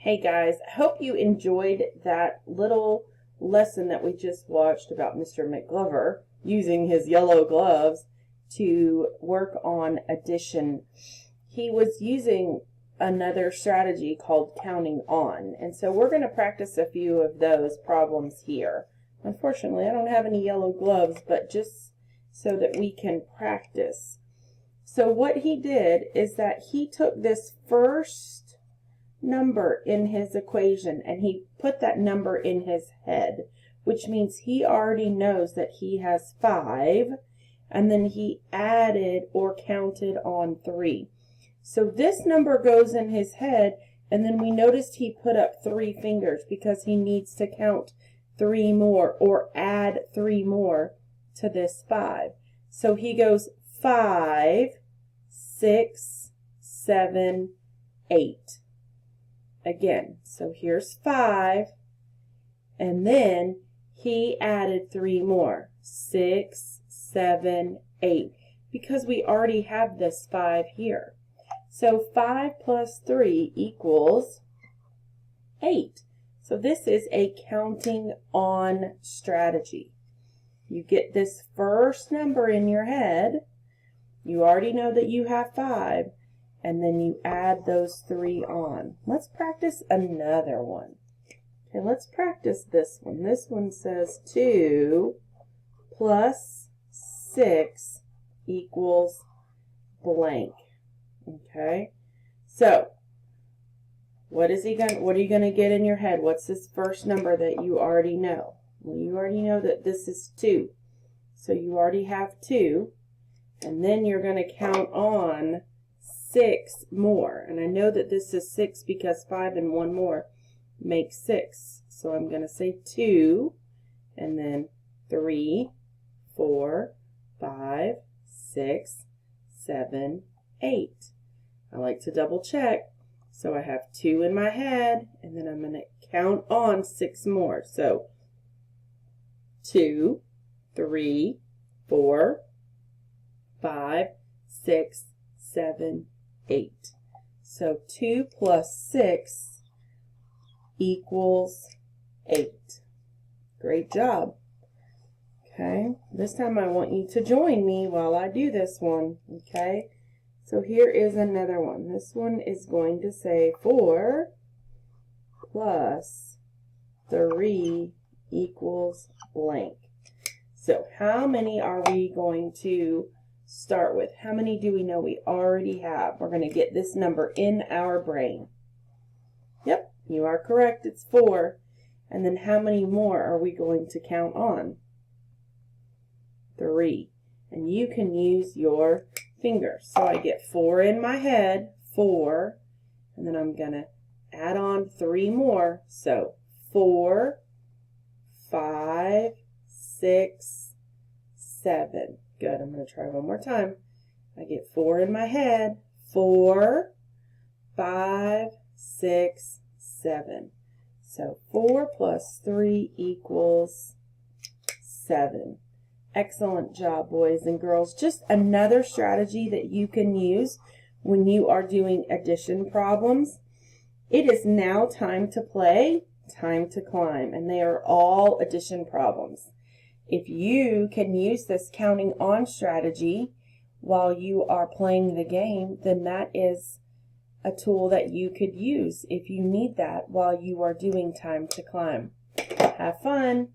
Hey guys, I hope you enjoyed that little lesson that we just watched about Mr. McGlover using his yellow gloves to work on addition. He was using another strategy called counting on, and so we're going to practice a few of those problems here. Unfortunately, I don't have any yellow gloves, but just so that we can practice. So what he did is that he took this first number in his equation and he put that number in his head, which means he already knows that he has 5, and then he added or counted on 3. So this number goes in his head, and then we noticed he put up 3 fingers because he needs to count 3 more or add 3 more to this 5. So he goes 5, 6, 7, 8. Again, so here's 5, and then he added 3 more, 6, 7, 8, because we already have this 5 here. So 5 plus 3 equals 8. So this is a counting on strategy. You get this first number in your head, you already know that you have 5, and then you add those 3 on. Let's practice another one. Okay, let's practice this one. This one says 2 plus 6 equals blank. Okay, so what are you going to get in your head? What's this first number that you already know? Well, you already know that this is 2. So you already have 2, and then you're going to count on 6 more. And I know that this is 6 because 5 and 1 more make 6. So I'm going to say 2, and then 3, 4, 5, 6, 7, 8. I like to double check. So I have 2 in my head, and then I'm going to count on 6 more. So 2, 3, 4, 5, 6, 7, 8. So 2 plus 6 equals 8. Great job. Okay, this time I want you to join me while I do this one. Okay, so here is another one. This one is going to say 4 plus 3 equals blank. So how many are we going to start with? How many do we know we already have? We're going to get this number in our brain. Yep, you are correct. It's 4. And then how many more are we going to count on? 3. And you can use your fingers. So I get 4 in my head, 4, and then I'm going to add on 3 more. So 4, 5, 6, 7. Good. I'm going to try one more time. I get 4 in my head, 4, 5, 6, 7. So 4 plus 3 equals 7. Excellent job, boys and girls. Just another strategy that you can use when you are doing addition problems. It is now time to play, time to climb, and they are all addition problems. If you can use this counting on strategy while you are playing the game, then that is a tool that you could use if you need that while you are doing time to climb. Have fun!